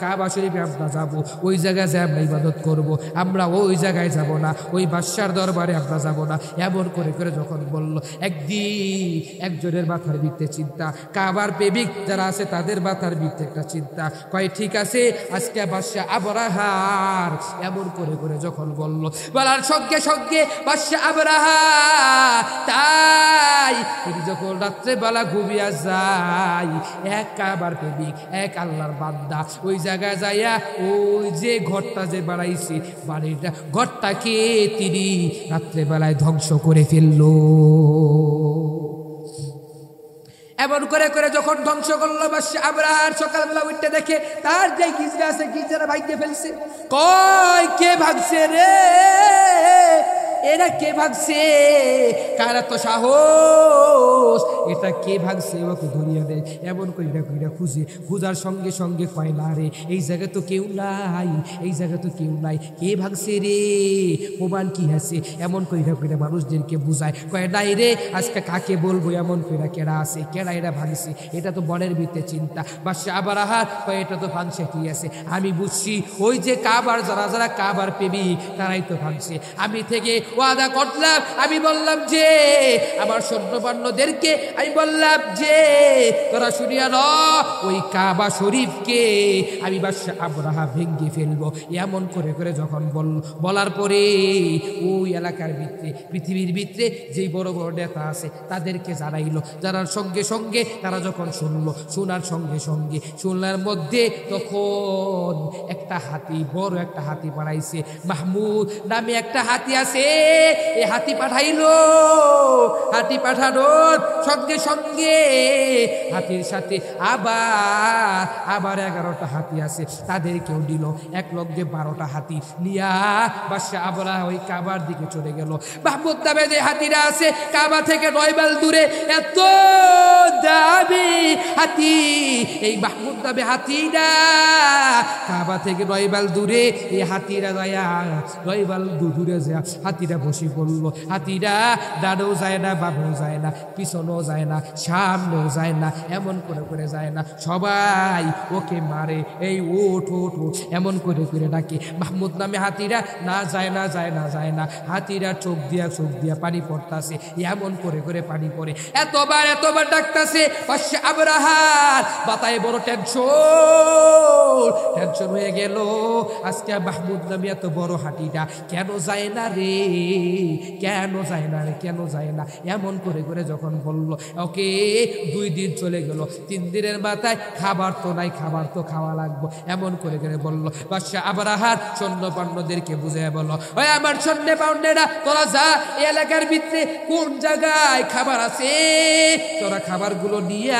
কাবা শরীফে আমরা যাবো, ওই জায়গায় যে আমরা ইবাদত করবো, আমরা ওই জায়গায় যাব না, ওই বাদশার দরবারে আমরা যাব না। এমন করে করে যখন বলল, একদিন একজনের মাথার ভিতরে চিন্তা, কাবার প্রেমিক যারা আছে তাদের মাথার ভিতরে একটা চিন্তা, কয় ঠিক আছে আজকে বাদশা আবরাহার। এমন করে করে যখন বলার সঙ্গে সঙ্গে বাদশা আবরাহা তাই যখন রাত্রে বেলা ঘুমিয়া যায়, এক কাবার প্রেমিক, এক আল্লাহর বান্দা ওই জায়গায় যাইয়া ওই যে ঘরটা যে বানাইছে ঘরটাকে তিনি রাত্রেবেলায় ধ্বংস করে ফেলল। এমন করে করে যখন ধ্বংস করলো বাদশা আবরাহার, সকালবেলা উঠতে দেখে তার যে গিজরা আছে গিজরা ভাঙতে ফেলছে। কয় কে ভাগছে রে, এরা কে ভাগছে, কারা তো সাহস, এটা কে ভাগছে, ওকে ধরিয়া দেয়। এমন কইরা কইরা খুঁজার সঙ্গে সঙ্গে কয় না রে, এই জায়গা তো কেউ নাই, এই জায়গা তো কেউ নাই, কে ভাগছে রে, প্রমাণ কি আছে। এমন কইরা কইরা মানুষদেরকে বুঝায়, কয় নাই রে, আজকে কাকে বলবো, এমন কইরা কেডা আছে, কেডা এরা ভাগছে, এটা তো বনের ভিতরে চিন্তা। বাদশা আবরাহা কয় এটা তো ভাগছে, কি আছে, আমি বুঝছি, ওই যে কাবার যারা কাবার প্রেমিক তারাই তো ভাগছে। আমি থেকে ওয়াদা করলাম, আমি বললাম যে আমার সৈন্যবান্যদেরকে আমি বললাম যে তোরা শুনিয়া ন, ওই কাবা শরীফকে আমি বাদশা আবরাহা ভেঙ্গে ফেলবো। এমন করে করে যখন বলার পরে ওই এলাকার ভিতরে, পৃথিবীর ভিতরে যেই বড় বড় নেতা আছে তাদেরকে জানাইলো। জানার সঙ্গে সঙ্গে তারা যখন শোনার সঙ্গে সঙ্গে শুনলার মধ্যে তখন একটা হাতি, বড় একটা হাতি বানাইছে, মাহমুদ নামে একটা হাতি আছে, এই হাতি পাঠাইলো। হাতি পাঠানোর সঙ্গে সঙ্গে হাতির সাথে আবার 11টা হাতি আছে, তাদেরকেও দিল। এক লগ্নে 12টা হাতি নিয়া বাদশা আবরাহা ওই কাবার দিকে চলে গেল। মাহমুদ নামে যে হাতিরা আছে কাবা থেকে 9 মাইল দূরে, এত দামি হাতি, এই মাহমুদ নামে হাতিরা কাবা থেকে 9 মাইল দূরে, এই হাতিরা যায় 9 মাইল দূরে যায় হাতিরা বসে পড়লো। হাতিরা ডানেও যায় না, বামেও যায় না, পিছনেও যায় না, সামনেও যায় না, এমন করে করে যায় না, সবাই ওকে মারে, এই ওঠ ওঠ ওঠ এমন করে করে ডাকে। মাহমুদ নামে হাতিরা না যায় না, যায় না, যায় না, হাতিরা চোখ দিয়া পানি পড়তাছে, এমন করে করে পানি পড়ে, এতবার ডাকতাছে। বাদশা আবরাহার মাথায় বড় টেনশন হয়ে গেল, আজকে মাহমুদ নামে এত বড় হাতিটা কেন যায় না রে, কেন যায় না। এমন করে করে যখন বলল, ওকে 2 দিন চলে গেল, 3 দিনের মাথায় খাবার তো নাই, খাবার তো খাওয়া লাগবো। এমন করে করে বলল। বাদশা আবরাহার সৈন্যবান্যদেরকে বুঝায় বলল, ওই আমার সৈন্যবান্যরা তোরা যা, এলাকার ভিতরে কোন জায়গায় খাবার আছে তোরা খাবারগুলো নিয়ে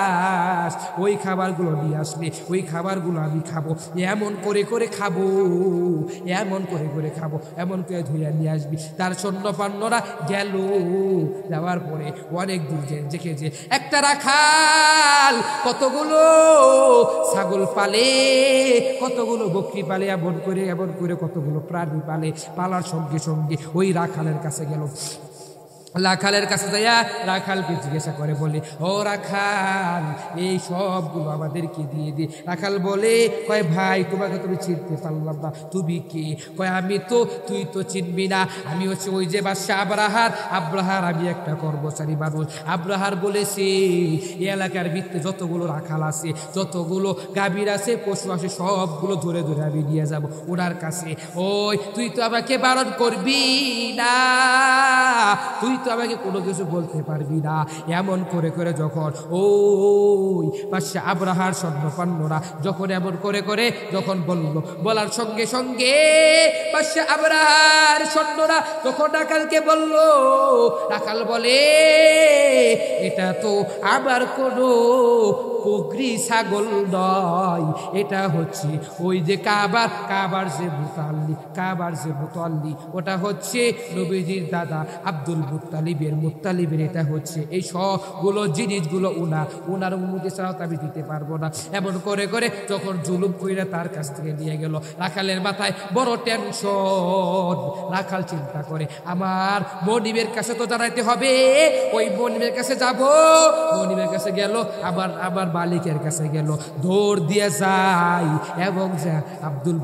খাস ওই খাবারগুলো নিয়ে আসলে ওই খাবারগুলো আমি খাবো, এমন করে করে খাবো, এমন করে করে খাবো, এমন করে ধুইয়া নিয়ে আসবি। তার সৈন্যপান্যরা গেল, যাওয়ার পরে অনেক দূর দেখে যে একটা রাখাল কতগুলো ছাগল পালে, কতগুলো বকরি পালে, এমন করে কতগুলো প্রাণী পালে। পালার সঙ্গে সঙ্গে ওই রাখালের কাছে গেল। রাখালের কাছে যাইয়া রাখালকে জিজ্ঞাসা করে, বলে ও রাখাল এই সবগুলো আমাদেরকে দিয়ে দে। রাখাল বলে, কয় ভাই তোমাকে তুমি চিনতে পারলাম না, তুমি কে? কয় আমি তো, তুই তো চিনবি না, আমি হচ্ছে ওই যে বাদশা আব্রাহার আমি একটা কর্মচারী মানুষ। আব্রাহার বলেছে এই এলাকার ভিত্তি যতগুলো রাখাল আছে, যতগুলো গাভীর আছে, পশু আছে, সবগুলো ধরে ধরে আমি নিয়ে যাব ওনার কাছে। ওই তুই তো আমাকে বারণ করবি না, তুই তো আমাকে কোনো কিছু বলতে পারবি না। এমন করে করে যখন ওই বাদশা আব্রাহার সৈন্যপান্যরা যখন এমন করে করে যখন বলার সঙ্গে সঙ্গে বাদশা আব্রাহার সৈন্যরা যখন রাখালকে বলল, রাখাল বলে এটা তো আবার কোনো বকরি ছাগল নয়, এটা হচ্ছে ওই যে কাবার যে মুতাল্লি, ওটা হচ্ছে নবীজির দাদা আব্দুল মুত্তালিবের এটা হচ্ছে। এই সবগুলো জিনিসগুলো ওনার অনুমতি ছাড়াও আমি দিতে পারবো না। এমন করে করে যখন জুলুম কইরা তার কাছ থেকে নিয়ে গেল, রাখালের মাথায় বড় টেনশন। রাখাল চিন্তা করে, আমার মনিবের কাছে তো জানাইতে হবে, ওই মনিবের কাছে যাব। মনিবের কাছে গেল, আবার মালিকের কাছে গেল, দৌড় দিয়ে যায় এবং যা আব্দুল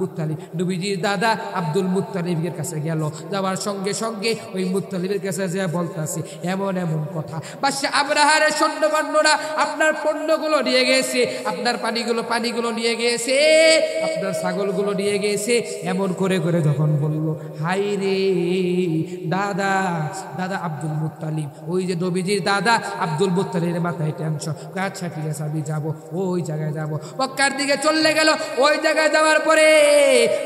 মুত্তালিব নবীজির দাদা আব্দুল মুত্তালিবের কাছে গেল। যাওয়ার সঙ্গে সঙ্গে ওই মুত্তালিবের কাছে যা বলতাছে এমন কথা, বাদশা আব্রাহার সৈন্যবান্যরা আপনার পণ্যগুলো নিয়ে গেছে, আপনার পানিগুলো নিয়ে গেছে, আপনার ছাগলগুলো নিয়ে গেছে। এমন করে করে যখন বলল, হাই রে দাদা আব্দুল মুত্তালিব, ওই যে নবীজির দাদা আব্দুল মুত্তালিবের মাথায় টেনশন। আচ্ছা ঠিক আছে, আমি যাবো, ওই জায়গায় যাবো। মক্কার দিকে চলে গেল। ওই জায়গায় যাওয়ার পরে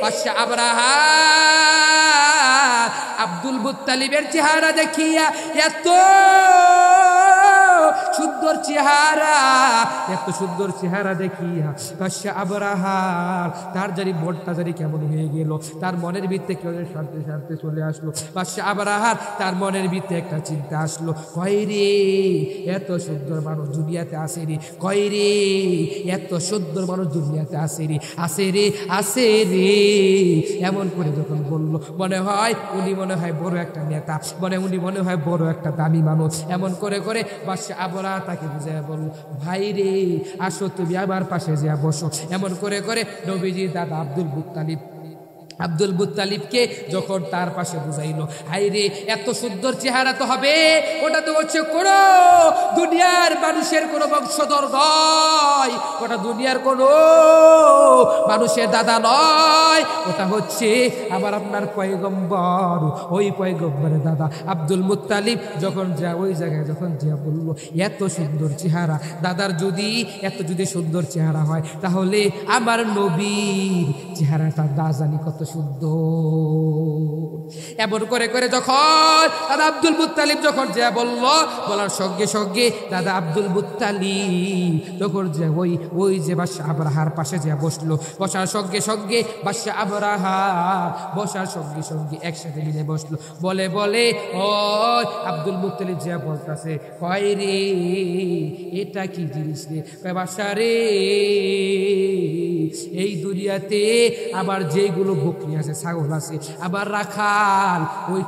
বাদশা আব্রাহা আব্দুল মুত্তালিবের চেহারা দেখিয়া, এত সুন্দর চেহারা দেখিয়া বাদশা আব্রাহার তার মনটা কেমন হয়ে গেল, তার মনের ভিতরে কেউ শান্তি চলে আসলো। বাদশা আব্রাহার তার মনের ভিতরে একটা চিন্তা আসলো, কয় রে এত সুন্দর মানুষ দুনিয়াতে আসে রে, কয় রে এত সুন্দর মানুষ দুনিয়াতে আসে রে। এমন করে যখন বললো, মনে হয় উনি বড় একটা নেতা, উনি মনে হয় বড় একটা দামি মানুষ। এমন করে করে বাদশা আব্রাহা তাকে বুঝাইয়া বলল, ভাই রে আসো, তুমি আমার পাশে যা বসো। এমন করে করে নবীজির দাদা আব্দুল মুত্তালিবকে যখন তার পাশে বুঝাইল, হাই রে এত সুন্দর চেহারা তো হবে, ওটা তো হচ্ছে কোনো দুনিয়ার মানুষের কোনো বংশধর নয়, ওটা দুনিয়ার কোনো মানুষের দাদা নয়, ওটা হচ্ছে আপনার পয়গম্বর, ওই পয়গম্বরের দাদা আব্দুল মুত্তালিব। যখন ওই জায়গায় যখন বলল, এত সুন্দর চেহারা, দাদার যদি সুন্দর চেহারা হয়, তাহলে আমার নবীর চেহারাটা না জানি কত সুন্দর। এমন করে করে যখন দাদা আব্দুল মুত্তালিব যখন বলার সঙ্গে সঙ্গে দাদা আব্দুল মুত্তালিব যখন ওই যে বাদশা আব্রাহার পাশে বসলো, বসার সঙ্গে সঙ্গে বাদশা আব্রাহা বসার সঙ্গে সঙ্গে একসাথে মিলে বসলো। বলে ও আব্দুল মুত্তালিব বলতেছে, কয় রে এটা কি জিনিস রে? কয় বাদশা রে, এই দুনিয়াতে আবার যেগুলো বকরি আছে, ছাগল আছে, আবার রাখাল ওই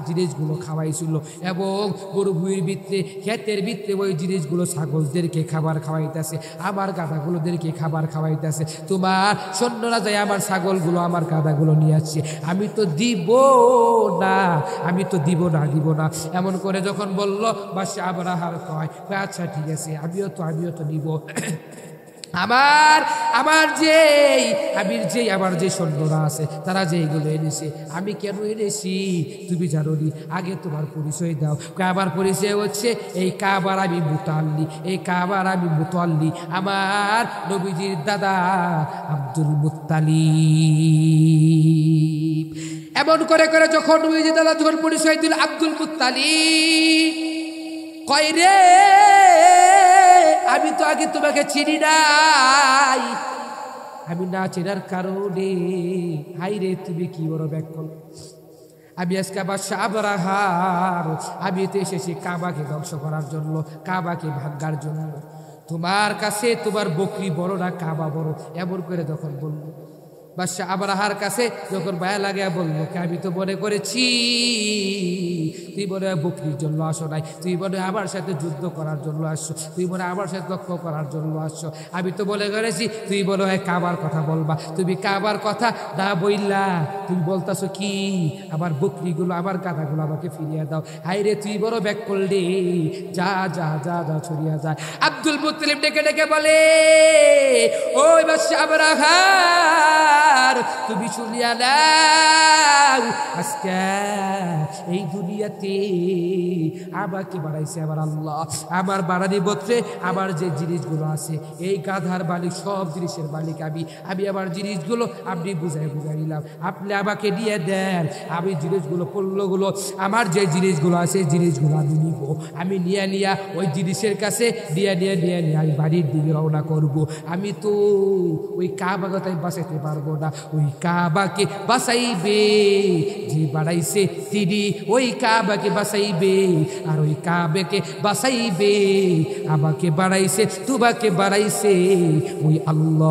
জিনিসগুলো খাওয়াইছিল, এবং গরু ভুঁইয়ের ভিতরে ক্ষেতের ভিতরে ওই জিনিসগুলো ছাগলদেরকে খাবার খাওয়াইতেছে, আমার গাধাগুলোদেরকে খাবার খাওয়াইতেছে। তোমার সৈন্যরা যায় আমার ছাগলগুলো আমার গাধাগুলো নিয়ে আসছে, আমি তো দিব না। এমন করে যখন বলল, বাদশা আব্রাহার কয় আচ্ছা ঠিক আছে, আমিও তো নিব। আমার যে সৈন্যরা আছে তারা যেইগুলো এনেছে, আমি কেন এনেছি তুমি জানো নি? আগে তোমার পরিচয় দাও। কাবার পরিচয় হচ্ছে এই কাবার আমি মুতাল্লি, আমার নবীজির দাদা আব্দুল মুত্তালিব। এমন করে করে যখন নবীজির দাদা যখন পরিচয় দিল আব্দুল মুত্তালিব, কয় রে আমি তো আগে তোমাকে চিনি নাই, আমি না চেনার কারণে হাই রে তুমি কি বড় ব্যাক করো। আমি আজকে বাদশা আবরাহার, আমি তো এসেছি কাবাকে ধ্বংস করার জন্য, কাবাকে ভাঙ্গার জন্য। তোমার কাছে তোমার বকরি বড় না কাবা বড়, এমন করে যখন বলল বাদশা আবরাহার কাছে, যখন মায়া লাগে বললো আমি তো মনে করেছি তুই মনে হয় বকরির জন্য আসো নাই, তুই মনে হয় আমার সাথে যুদ্ধ করার জন্য আসছো, তুই মনে হয় আমার সাথে লক্ষ্য করার জন্য আসছো। আমি তো মনে করেছি তুই মনে হয় কাবার কথা বলবা, তুমি কাবার কথা না বললা, তুমি বলতাছো কি আমার বকরিগুলো আমার গাধাগুলো আমাকে ফিরিয়ে দাও। হাই রে তুই বড় ব্যাক করলে, যা যা যা যা ছড়িয়ে যায়। আব্দুল মুত্তালিব ডেকে ডেকে বলে ওই বাদশা আবরাহার, তুমি শুনিয়া নাও আজকে এই দুনিয়াতে আমাকে বাড়াইছে আমার আল্লাহ। আমার বাড়ানি বত্রে আমার যে জিনিসগুলো আছে, এই গাধার মালিক, সব জিনিসের মালিক আমি। আমি আমার জিনিসগুলো আপনি বুঝাই নিলাম, আপনি আমাকে দিয়ে দেন, আমি জিনিসগুলো পণ্যগুলো আমার যে জিনিসগুলো আছে জিনিসগুলো আমি নিব। আমি নিয়ে ওই জিনিসের কাছে নিয়ে আমি বাড়ির দিকে রওনা করব। আমি তো ওই কাবাকে বাঁচাইতে পারবো না, ওই কাবাকে বাঁচাইবে যে বাড়াইছে তিনি, ওই কাবাকে বাঁচাইবে, আর ওই কাবাকে বাঁচাইবে আমাকে বাড়াইছে তোমাকে বাড়াইছে ওই আল্লাহ।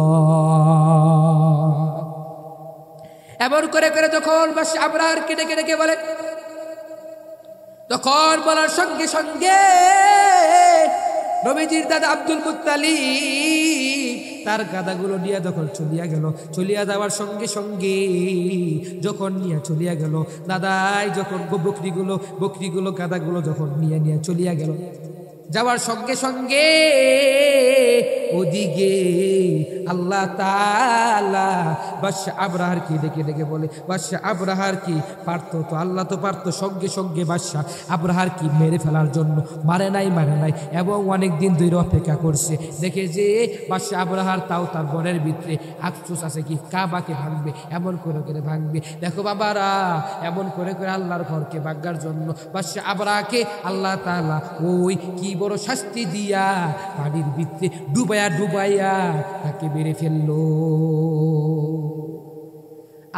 এমন করে করে যখন বাদশা আবরারকে ডেকে ডেকে বলে, তখন বলার সঙ্গে সঙ্গে নবীজির দাদা আব্দুল মুত্তালিব তার গাদাগুলো নিয়ে যখন চলিয়া গেল, চলিয়া যাওয়ার সঙ্গে সঙ্গে যখন নিয়ে চলিয়া গেল, দাদাই যখন বকরিগুলো গাদাগুলো যখন নিয়ে চলিয়া গেল, যাওয়ার সঙ্গে সঙ্গে ওদিকে আল্লাহ তাআলা বাদশা আবরাহার কি ডেকে ডেকে বলে, বাদশা আবরাহার কি পারতো তো, আল্লাহ তো পারতো সঙ্গে সঙ্গে বাদশা আবরাহার কি মেরে ফেলার জন্য, মারে নাই এবং অনেক দিন ধরে অপেক্ষা করছে। দেখে যে বাদশা আবরাহার তাও তার বনের ভিতরে আফসোস আছে কি কাবাকে ভাঙবে, এমন করে করে ভাঙবে। দেখো বাবারা, এমন করে করে আল্লাহর ঘরকে ভাঙার জন্য বাদশা আবরাহাকে আল্লাহ তাআলা ওই কি বড় শাস্তি দিয়া পানির ভিতরে ডুবাইয়া তাকে মেরে ফেললো।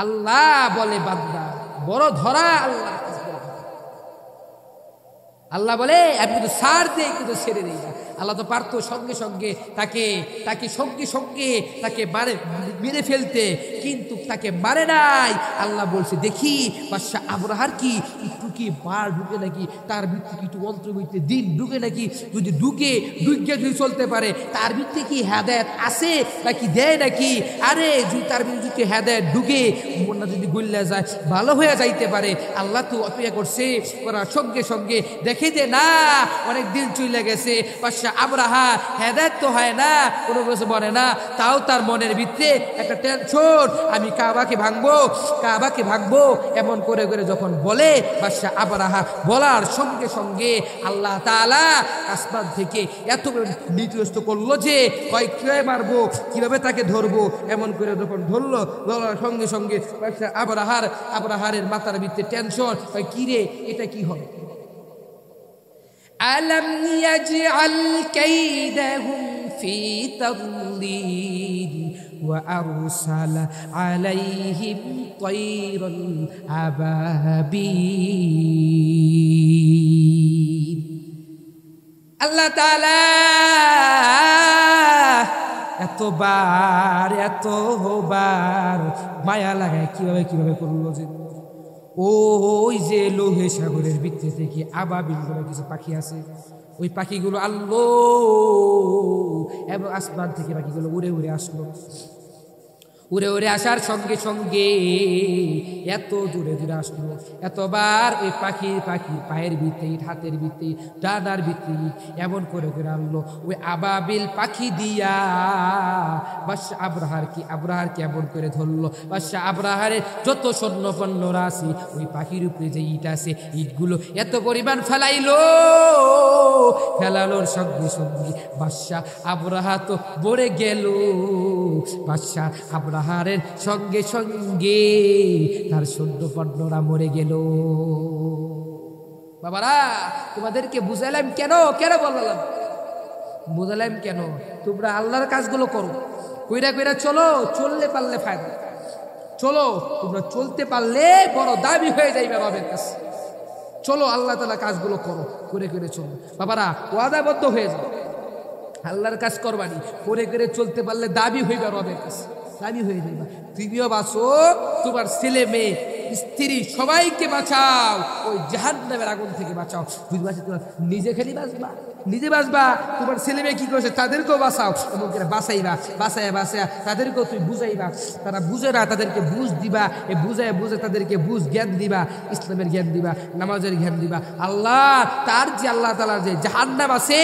আল্লাহ বলে বান্দা বড় ধরা, আল্লাহ বলে আমি কিন্তু ছাড় দিয়ে কিন্তু ছেড়ে দিই না। আল্লাহ তো পারতো সঙ্গে সঙ্গে তাকে সঙ্গে সঙ্গে তাকে মেরে ফেলতে, কিন্তু তাকে মারে নাই। আল্লাহ বলছে দেখি বাদশা আবরাহার কি একটু কি বার ঢুকে নাকি, তার ভিত্তি কি একটু অন্তর্ভিত্তি দিন ঢুকে নাকি, যদি ঢুকে যদি চলতে পারে তার ভিত্তি কি হেদায়েত আছে নাকি দেয় নাকি। আরে যদি তার ভিত্তি হেদায়েত ঢুকে মনটা যদি গল্লা যায় ভালো হয়ে যাইতে পারে। আল্লাহ তো অপেক্ষা করছে, করার সঙ্গে সঙ্গে দেখে যে না অনেক দিন চলে গেছে, বাদশা আবরাহা হেদায়েত তো হয় না, কোনো কিছু বলে না, তাও তার মনের ভিতরে একটা টেনশন, আমি কাবাকে ভাঙবো এমন করে করে যখন বলে বাদশা আবরাহা, বলার সঙ্গে সঙ্গে আল্লাহ তাআলা আসমান থেকে এত নির্দিষ্ট করলো যে কিভাবে মারবো, কিভাবে তাকে ধরবো। এমন করে যখন ধরার সঙ্গে সঙ্গে বাদশা আবরাহারের মাথার ভিতরে টেনশন, কি রে এটা কি হবে। ألم يجعل كيدهم في تضليل وأرسل عليهم طيرا أبابيل। আল্লাহ তাআলা এতবার মায়া লাগায় কিভাবে করলো যে ওই যে লোহে সাগরের ভিতরে থেকে আবাবিল বলে কিছু পাখি আছে, ওই পাখিগুলো আল্লাহ এবং আসমান থেকে পাখিগুলো উড়ে আসলো। উড়ে আসার সঙ্গে সঙ্গে এত দূরে আসলো, এতবার ওই পাখির পায়ের ভিতরে, হাতের ভিতরে, ডানার ভিতরে এমন করে আনলো। ওই আবাবিল পাখি দিয়া বাদশা আবরাহারকে এমন করে ধরলো। বাদশা আবরাহারের যত সৈন্যপণ্য আছে ওই পাখির উপরে যে ইট আছে, ইটগুলো এত পরিমাণ ফেলানোর সঙ্গে সঙ্গে বাদশা আবরাহা তো মরে গেল। বাদশা আবরাহারের সঙ্গে সঙ্গে তার সৈন্যপণ্যরা মরে গেল। বাবারা তোমাদেরকে বুঝাইলাম কেন বললাম, বুঝালাম কেন? তোমরা আল্লাহর কাজগুলো করো, কইরা কইরা চলো, চললে পারলে ফায়দা। চলো, তোমরা চলতে পারলে বড় দাবি হয়ে যাইবে রবের কাছে। চলো আল্লাহ তাআলা কাজগুলো করো, করে করে চলো। বাবারা ওয়াদাবদ্ধ হয়ে যাও, আল্লাহর কাজ করবানি, করে করে চলতে পারলে দাবি হইবে রবের কাছে, দাবি হয়ে যাইবা। তুমিও বাঁচো, তোমার ছেলে মেয়ে স্ত্রী সবাইকে বাঁচাও, ওই জাহান্নামের আগুন থেকে বাঁচাও। যদি বাঁচে তোমার নিজে খালি বাঁচবা, নিজে বাঁচবা, তোমার ছেলে মেয়ে কি করেছে তাদেরকেও বাঁচাও, এবং বাঁচাইবা, বাঁচাইয়া বাঁচাইয়া তাদেরকেও তুমি বুঝাইবা। তারা বুঝে না, তাদেরকে বুঝ দিবা, এ বুঝায় বুঝে তাদেরকে বুঝ জ্ঞান দিবা, ইসলামের জ্ঞান দিবা, নামাজের জ্ঞান দিবা। আল্লাহ তার যে আল্লাহ তাআলার যে জাহান্নাম আছে,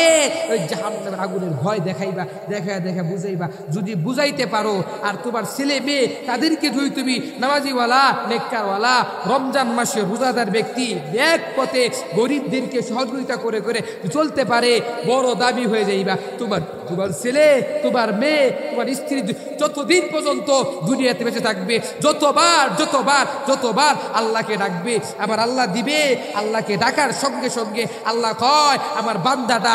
ওই জাহান্নামের আগুনের ভয় দেখাইবা, দেখায় দেখা বুঝাইবা। যদি বুঝাইতে পারো, আর তোমার ছেলে মেয়ে তাদেরকে যদি তুমি নামাজিওয়ালা, নেককারওয়ালা, রমজান মাসে রোজাদার ব্যক্তি, এক পথে গরিবদেরকে সহযোগিতা করে করে চলতে পারে, বড় দাবি হয়ে যাইবা। তোমার ছেলে, তোমার মেয়ে, তোমার স্ত্রী যতদিন পর্যন্ত দুনিয়াতে বেঁচে থাকবে, যতবার আল্লাহকে ডাকবে, আবার আল্লাহ দিবে। আল্লাহকে ডাকার সঙ্গে সঙ্গে আল্লাহ কয়, আমার বান্দাটা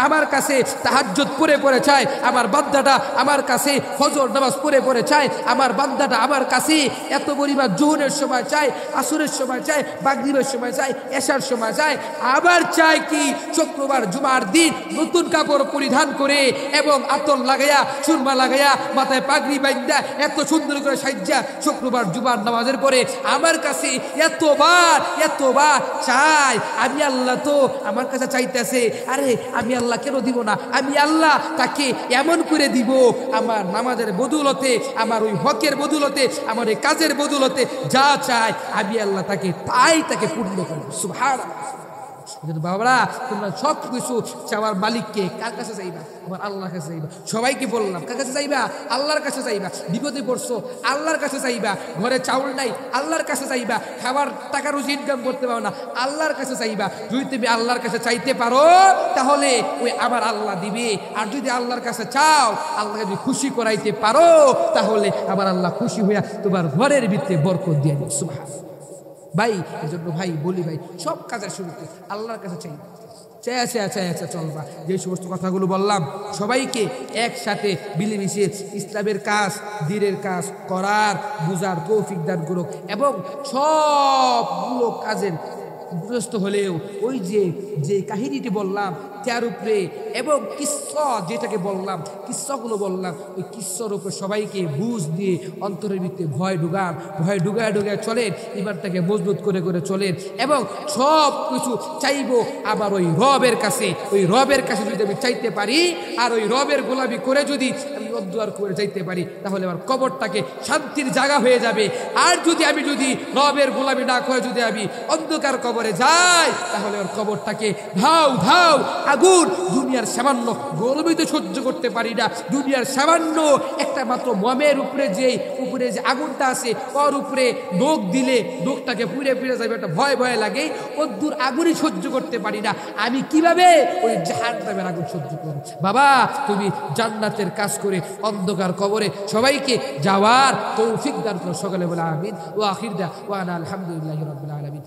আমার কাছে তাহাজ্জুদ পড়ে পড়ে চায়, আমার বান্দাটা আমার কাছে ফজর নামাজ পড়ে পড়ে চায়, আমার বান্দাটা আমার কাছে এত পরিমাণ জোহরের সময় চায়, আসরের সময় চায়, মাগরিবের সময় চায়, এশার সময় চায়। আবার চায় কি শুক্রবার জুমার দিন নতুন কাপড় পরিধান করে এবং আতর লাগাইয়া, সুরমা লাগাইয়া, মাথায় পাগড়ি বাঁধা, এত সুন্দর করে সাজ্জা শুক্রবার জুমার নামাজের পরে আমার কাছে এতবার চাই। আমি আল্লাহ তো আমার কাছে চাইতেছে, আরে আমি আল্লাহ কেন দিব না? আমি আল্লাহ তাকে এমন করে দিব, আমার নামাজের বদৌলতে, আমার ওই হকের বদৌলতে, আমার এই কাজের বদৌলতে যা চাই আমি আল্লাহ তাকে পূর্ণ করব। সুবহানাল্লাহ। বাবারা, তোমরা সব কিছু চাওয়ার মালিককে কার কাছে চাইবা? আমার আল্লাহর কাছে চাইবা। সবাইকে বললাম, কার কাছে চাইবা? আল্লাহর কাছে চাইবা। বিপদে পড়ছো, আল্লাহর কাছে চাইবা। ঘরে চাউল নাই, আল্লাহর কাছে চাইবা। খাবার টাকা রুজি ইনকাম করতে পারো না, আল্লাহর কাছে চাইবা। যদি তুমি আল্লাহর কাছে চাইতে পারো, তাহলে ওই আমার আল্লাহ দিবে। আর যদি আল্লাহর কাছে চাও, আল্লাহকে যদি খুশি করাইতে পারো, তাহলে আমার আল্লাহ খুশি হইয়া তোমার ঘরের ভিতরে বরকত দিয়ে দিবে। সুবহানাল্লাহ। ভাই, এই জন্য ভাই বলি, ভাই সব কাজের শুরুতে আল্লাহর কাছে চাইবা, চলবা। যে সমস্ত কথাগুলো বললাম, সবাইকে একসাথে মিলেমিশে ইসলামের কাজ, দ্বীনের কাজ করার বুঝার তৌফিক দান করুক, এবং সবগুলো কাজের গ্রস্ত হলেও ওই যে কাহিনীটি বললাম তার উপরে, এবং কিস্সা যেটাকে বললাম, কিস্সাগুলো বললাম, ওই কিস্সার উপরে সবাইকে বুঝ দিয়ে অন্তরের ভিতরে ভয় ঢুকায় চলেন, ইমানটাকে মজবুত করে করে চলেন, এবং সব কিছু চাইবো আবার ওই রবের কাছে যদি আমি চাইতে পারি, আর ওই রবের গোলামি করে যদি আমি অদ্দুয়ার করে চাইতে পারি, তাহলে আমার কবরটাকে শান্তির জায়গা হয়ে যাবে। আর যদি রবের গোলামি না করে যদি আমি অন্ধকার কবরে যাই, তাহলে ওর কবরটাকে ধাউ আগুন, দুনিয়ার সামান্য গরমই তো সহ্য করতে পারি না, দুনিয়ার সামান্য একটা মাত্র মমের উপরে যে আগুনটা আছে, ওর উপরে নখ দিলে নখটাকে পুড়ে যাবে, একটা ভয় লাগে, দূর আগুনই সহ্য করতে পারি না, আমি কিভাবে ওই জাহান্নামের আগুন সহ্য করব? বাবা, তুমি জান্নাতের কাজ করে অন্ধকার কবরে সবাইকে যাওয়ার তৌফিক দান করো। সকলে বলে আমিন। ওয়া আখির দাওয়ানা আলহামদুলিল্লাহি রাব্বিল আলামিন।